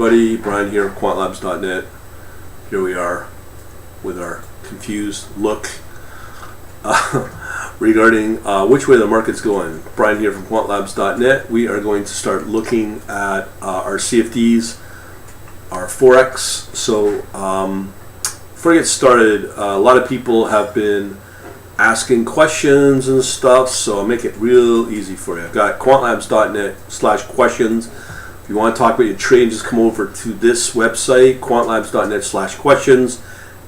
everybody, Brian here, quantlabs.net. Here we are with our confused look regarding which way the market's going. Brian here from quantlabs.net. We are going to start looking at our CFDs, our Forex. So before I get started, a lot of people have been asking questions and stuff, so I'll make it real easy for you. I've got quantlabs.net/questions. If you want to talk about your trade, just come over to this website, quantlabs.net/questions.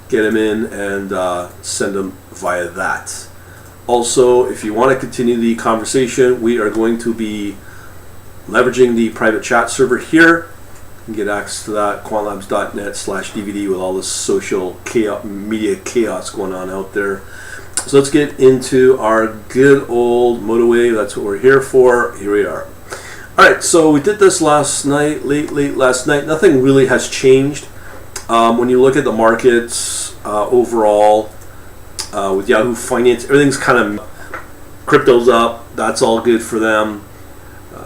Get them in and send them via that. Also, if you want to continue the conversation, we are going to be leveraging the private chat server here. You can get access to that, quantlabs.net/DVD, with all this social media chaos going on out there. So let's get into our good old Moto Wave. That's what we're here for. Here we are. Alright, so we did this last night, late last night. Nothing really has changed. When you look at the markets overall, with Yahoo Finance, everything's kind of, crypto's up. That's all good for them.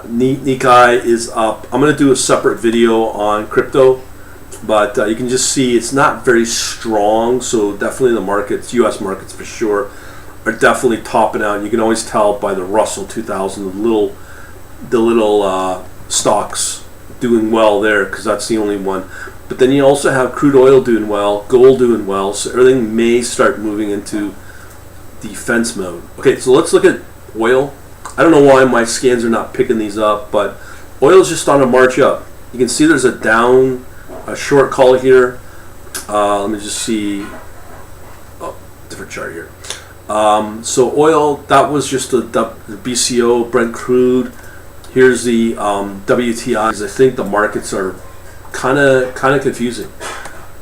Nikkei is up. I'm going to do a separate video on crypto, but you can just see it's not very strong. So definitely the markets, U.S. markets for sure, are definitely topping out. You can always tell by the Russell 2000, the little stocks doing well there, because that's the only one. But then you also have crude oil doing well, gold doing well, so everything may start moving into defense mode. Okay, so let's look at oil. I don't know why my scans are not picking these up, but oil is just on a march up. You can see there's a short call here. Let me just see. Oh, different chart here. So oil, that was just the BCO, Brent crude. Here's the WTI. I think the markets are kind of confusing,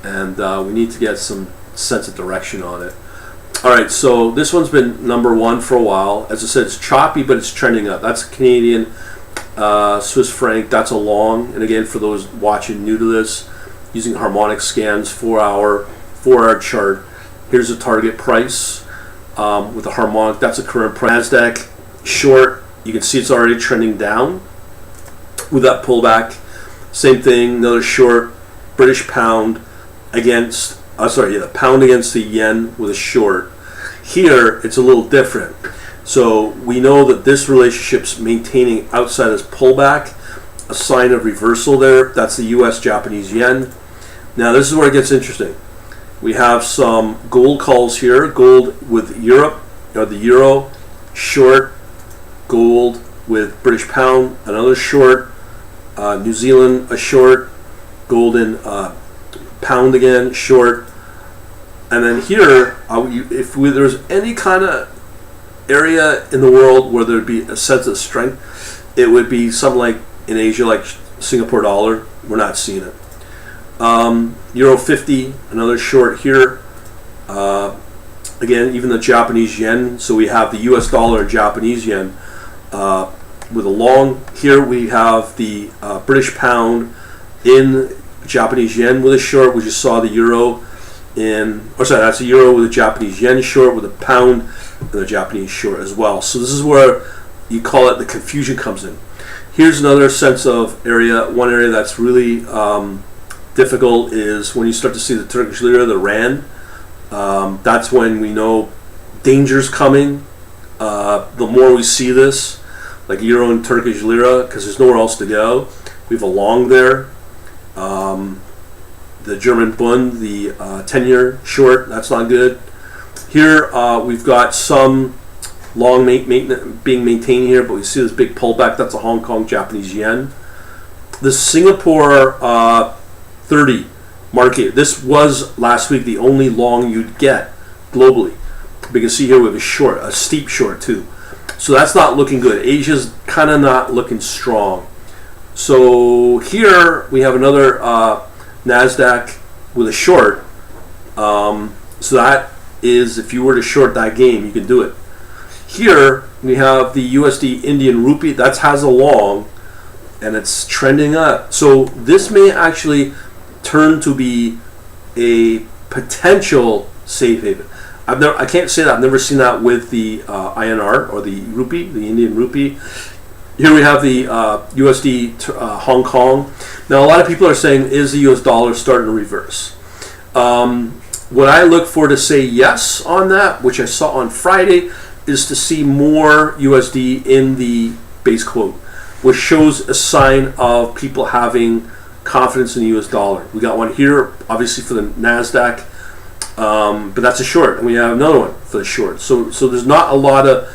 and we need to get some sense of direction on it. All right, so this one's been number one for a while. As I said, it's choppy, but it's trending up. That's Canadian, Swiss franc. That's a long. And again, for those watching new to this, using harmonic scans, 4-hour chart. Here's a target price with a harmonic. That's a current price. NASDAQ short. You can see it's already trending down with that pullback. Same thing, another short. British pound against, the pound against the yen with a short. Here, it's a little different. So we know that this relationship's maintaining outside this pullback, a sign of reversal there. That's the US Japanese yen. Now this is where it gets interesting. We have some gold calls here, gold with Europe, or the euro, short, gold with British pound, another short, New Zealand a short, gold in pound again, short. And then here, if there's any kind of area in the world where there'd be a sense of strength, it would be something like in Asia, like Singapore dollar. We're not seeing it. Euro 50, another short here. Again, even the Japanese yen. So we have the US dollar and Japanese yen with a long. Here we have the British pound in Japanese yen with a short. We just saw the euro that's a euro with a Japanese yen short, with a pound and a Japanese short as well. So this is where you call it the confusion comes in. Here's another sense of area. One area that's really difficult is when you start to see the Turkish lira, the rand. That's when we know danger's coming. The more we see this, like euro and Turkish lira, because there's nowhere else to go. We have a long there. The German Bund, the 10-year short, that's not good. Here we've got some long being maintained here, but we see this big pullback. That's a Hong Kong Japanese yen. The Singapore 30 market, this was last week the only long you'd get globally. But you can see here we have a short, a steep short too. So that's not looking good. Asia's kind of not looking strong. So here we have another NASDAQ with a short. So that is, if you were to short that game, you can do it. Here we have the USD Indian rupee. That has a long, and it's trending up. So this may actually turn to be a potential safe haven. I can't say that. I've never seen that with the INR or the rupee, the Indian rupee. Here we have the USD Hong Kong. Now, a lot of people are saying, is the US dollar starting to reverse? What I look for to say yes on that, which I saw on Friday, is to see more USD in the base quote, which shows a sign of people having confidence in the US dollar. We got one here, obviously, for the NASDAQ, but that's a short, and we have another one for the short. So there's not a lot of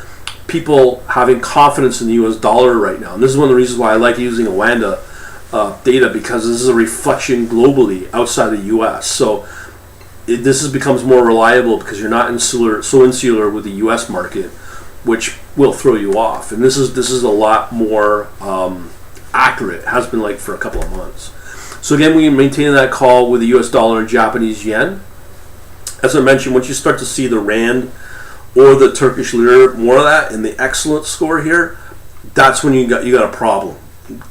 people having confidence in the US dollar right now. And this is one of the reasons why I like using Awanda data, because this is a reflection globally outside the US. So this becomes more reliable because you're not so insular with the U.S. market, which will throw you off. And this is a lot more accurate. It has been like for a couple of months. So again, we maintain that call with the U.S. dollar and Japanese yen. As I mentioned, once you start to see the rand or the Turkish lira, more of that in the excellent score here, that's when you got a problem.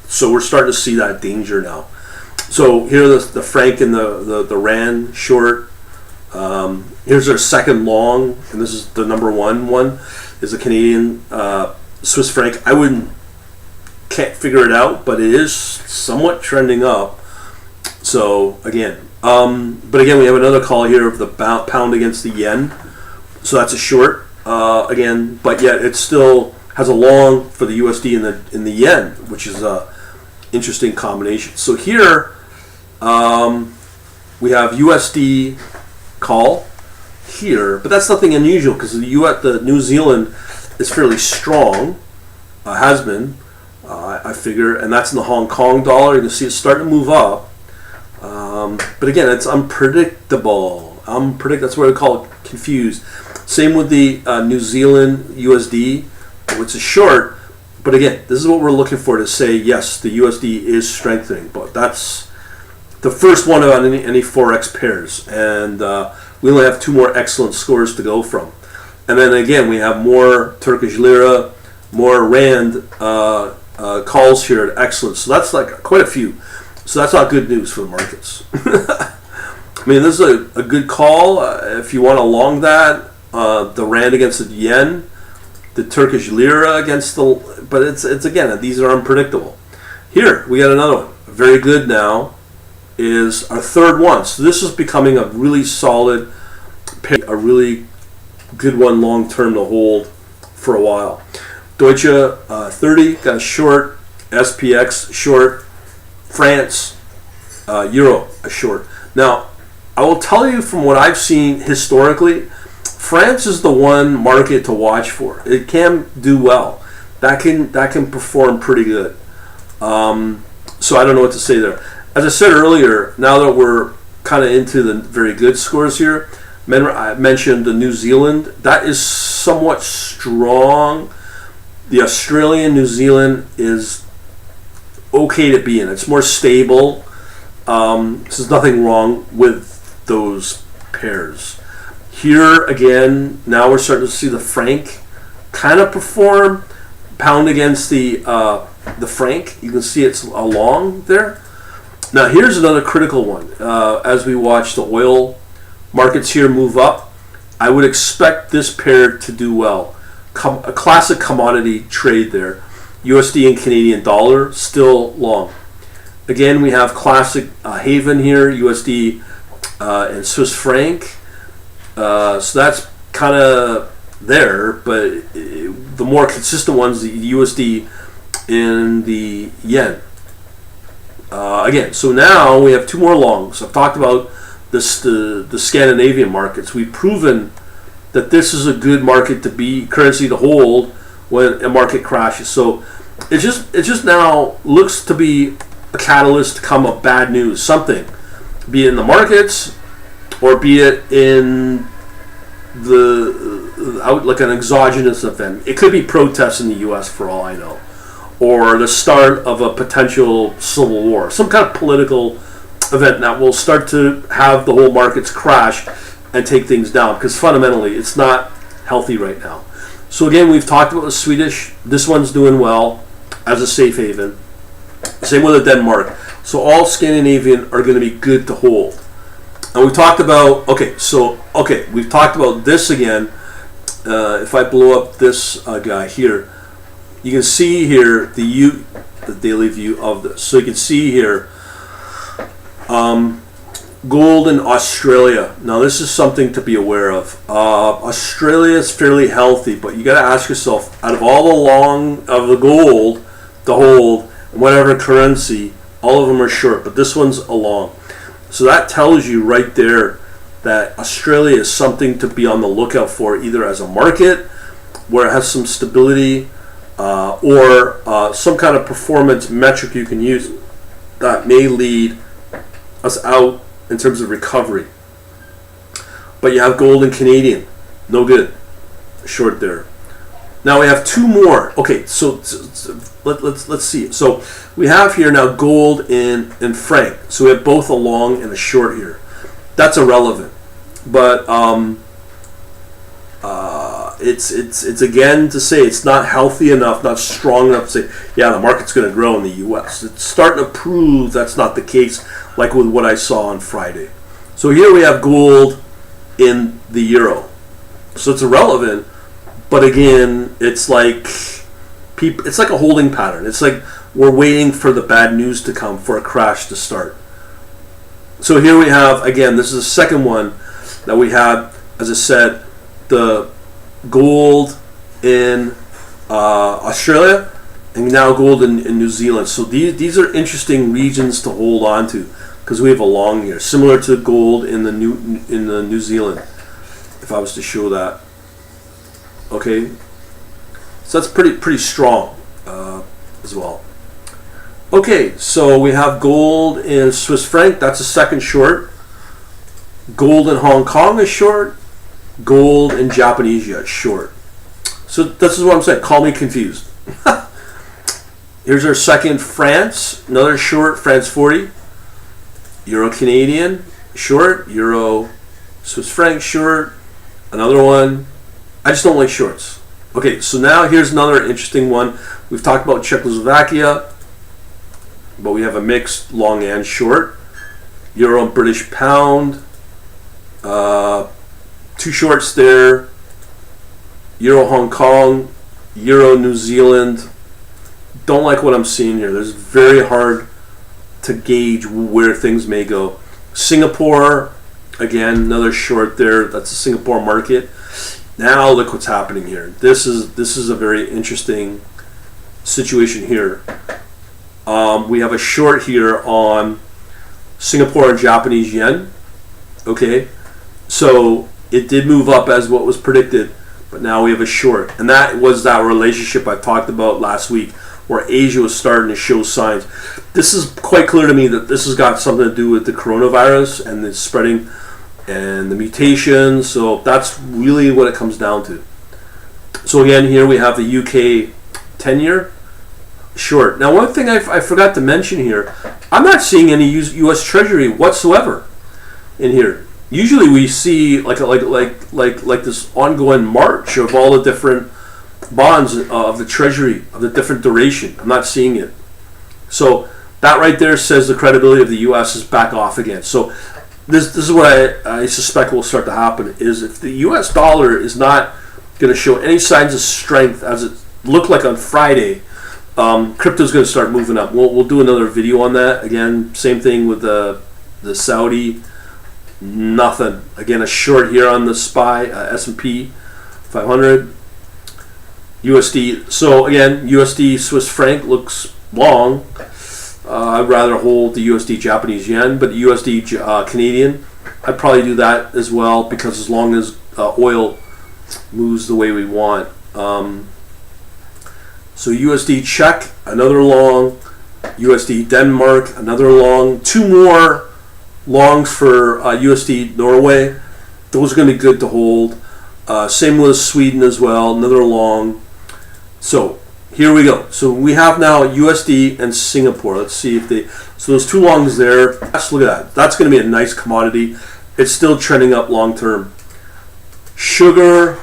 So we're starting to see that danger now. So here the franc and the rand short. Here's our second long, and this is the number one is the Canadian Swiss franc. Can't figure it out, but it is somewhat trending up. So again, but again, we have another call here of the pound against the yen. So that's a short again, but yet it still has a long for the USD in the yen, which is a interesting combination. So here we have USD call here, but that's nothing unusual because the New Zealand is fairly strong, has been, I figure, and that's in the Hong Kong dollar. You can see it's starting to move up, but again, it's unpredictable. That's why we call it confused. Same with the New Zealand USD, which is short, but again, this is what we're looking for to say yes, the USD is strengthening, but that's the first one about any Forex pairs, and we only have two more excellent scores to go from. And then again, we have more Turkish lira, more rand calls here at excellent. So that's like quite a few. So that's not good news for the markets. I mean, this is a good call if you want to long that. The rand against the yen, the Turkish lira against but it's again, these are unpredictable. Here we got another one, very good now. Is our third one. So this is becoming a really solid pair, a really good one long term to hold for a while. Deutsche 30 got a short, SPX short, France Euro a short. Now I will tell you from what I've seen historically, France is the one market to watch for. It can do well. That can perform pretty good. So I don't know what to say there. As I said earlier, now that we're kind of into the very good scores here, I mentioned the New Zealand. That is somewhat strong. The Australian New Zealand is okay to be in. It's more stable. So there's nothing wrong with those pairs. Here again, now we're starting to see the franc kind of perform. Pound against the franc. You can see it's along there. Now here's another critical one. As we watch the oil markets here move up, I would expect this pair to do well. A classic commodity trade there. USD and Canadian dollar still long. Again, we have classic haven here, USD and Swiss franc. So that's kind of there, but the more consistent ones, the USD and the yen. Again, so now we have two more longs. I've talked about this, the Scandinavian markets. We've proven that this is a good market to be, currency to hold when a market crashes. So it just now looks to be a catalyst to come up bad news, something, be it in the markets or be it in like an exogenous event. It could be protests in the U.S. for all I know, or the start of a potential civil war, some kind of political event that will start to have the whole markets crash and take things down, because fundamentally it's not healthy right now. So again, we've talked about the Swedish. This one's doing well as a safe haven. Same with the Denmark. So all Scandinavian are going to be good to hold. And we talked about, we've talked about this again. If I blow up this guy here, you can see here the daily view of this. So you can see here gold in Australia. Now this is something to be aware of. Australia is fairly healthy, but you got to ask yourself, out of all the long of the gold to hold, whatever currency, all of them are short, but this one's a long. So that tells you right there that Australia is something to be on the lookout for, either as a market where it has some stability or some kind of performance metric you can use that may lead us out in terms of recovery. But you have gold and Canadian, no good, short there. Now we have two more. Okay, so let's see. So we have here now gold in franc. So we have both a long and a short here. That's irrelevant, but it's again to say it's not healthy enough, not strong enough to say, yeah, the market's going to grow in the U.S. It's starting to prove that's not the case, like with what I saw on Friday. So here we have gold in the euro. So it's irrelevant, but again, it's like a holding pattern. It's like we're waiting for the bad news to come for a crash to start. So here we have, again, this is the second one that we had, as I said, the gold in Australia and now gold in New Zealand. So these are interesting regions to hold on to because we have a long here, similar to gold in the New Zealand. If I was to show that, okay, so that's pretty strong as well. Okay, so we have gold in Swiss franc. That's a second short. Gold in Hong Kong is short. Gold in Japanese yen is short. So this is what I'm saying. Call me confused. Here's our second France. Another short. France 40. Euro Canadian short. Euro Swiss franc short. Another one. I just don't like shorts. Okay, so now here's another interesting one. We've talked about Czechoslovakia, but we have a mixed long and short. Euro and British pound. Two shorts there. Euro Hong Kong. Euro New Zealand. Don't like what I'm seeing here. There's very hard to gauge where things may go. Singapore, again, another short there. That's a Singapore market. Now look what's happening here. This is a very interesting situation here. We have a short here on Singapore and Japanese yen. Okay, so it did move up as what was predicted, but now we have a short, and that was that relationship I talked about last week, where Asia was starting to show signs. This is quite clear to me that this has got something to do with the coronavirus and the spreading and the mutations. So that's really what it comes down to. So again, here we have the UK 10-year short. Now, one thing I forgot to mention here, I'm not seeing any U.S. Treasury whatsoever in here. Usually we see like this ongoing march of all the different bonds of the Treasury of the different duration. I'm not seeing it. So that right there says the credibility of the U.S. is back off again. So this is what I suspect will start to happen, is if the U.S. dollar is not going to show any signs of strength as it looked like on Friday, crypto is going to start moving up. We'll do another video on that. Again, same thing with the Saudi. Nothing. Again, a short here on the SPY, S&P 500. USD. So again, USD Swiss franc looks long. I'd rather hold the USD Japanese yen, but the USD Canadian, I'd probably do that as well, because as long as oil moves the way we want. So USD Czech, another long. USD Denmark, another long. Two more longs for USD Norway. Those are going to be good to hold. Same with Sweden as well, another long. So here we go. So we have now USD and Singapore. Let's see if they. So those two longs there. Let's look at that. That's going to be a nice commodity. It's still trending up long term. Sugar.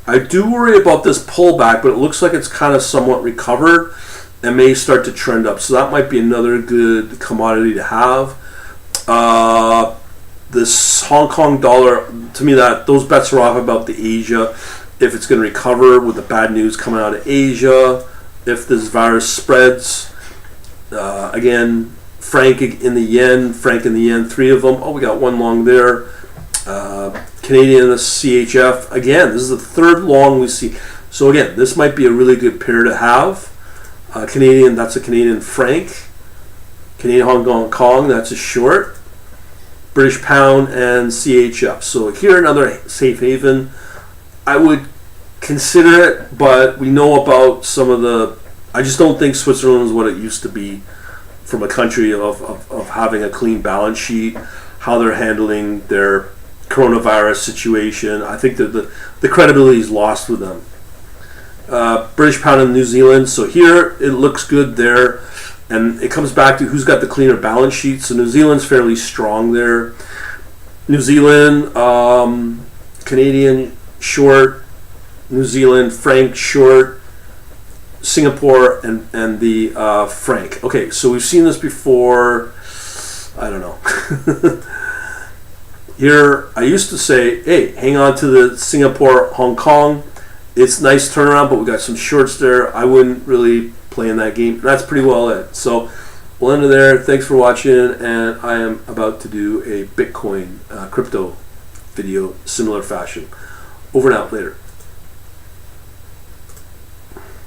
I do worry about this pullback, but it looks like it's kind of somewhat recovered and may start to trend up. So that might be another good commodity to have. This Hong Kong dollar, to me, that those bets are off about the Asia. If it's going to recover with the bad news coming out of Asia, if this virus spreads. Again, franc in the yen, 3 of them. Oh, we got one long there. Canadian and the CHF. Again, this is the third long we see. So again, this might be a really good pair to have. Canadian, that's a Canadian franc. Canadian Hong Kong, that's a short. British pound and CHF. So here another safe haven. I would consider it, but we know about some of the. I just don't think Switzerland is what it used to be from a country of having a clean balance sheet, how they're handling their coronavirus situation. I think that the credibility is lost with them. British pound in New Zealand. So here it looks good there. And it comes back to who's got the cleaner balance sheet. So New Zealand's fairly strong there. New Zealand, Canadian short, New Zealand franc short, Singapore and the franc. Okay, so we've seen this before. I don't know. Here, I used to say, hey, hang on to the Singapore Hong Kong. It's nice turnaround, but we got some shorts there. I wouldn't really play in that game. That's pretty well it. So we'll end it there. Thanks for watching, and I am about to do a Bitcoin crypto video, similar fashion. Over and out later.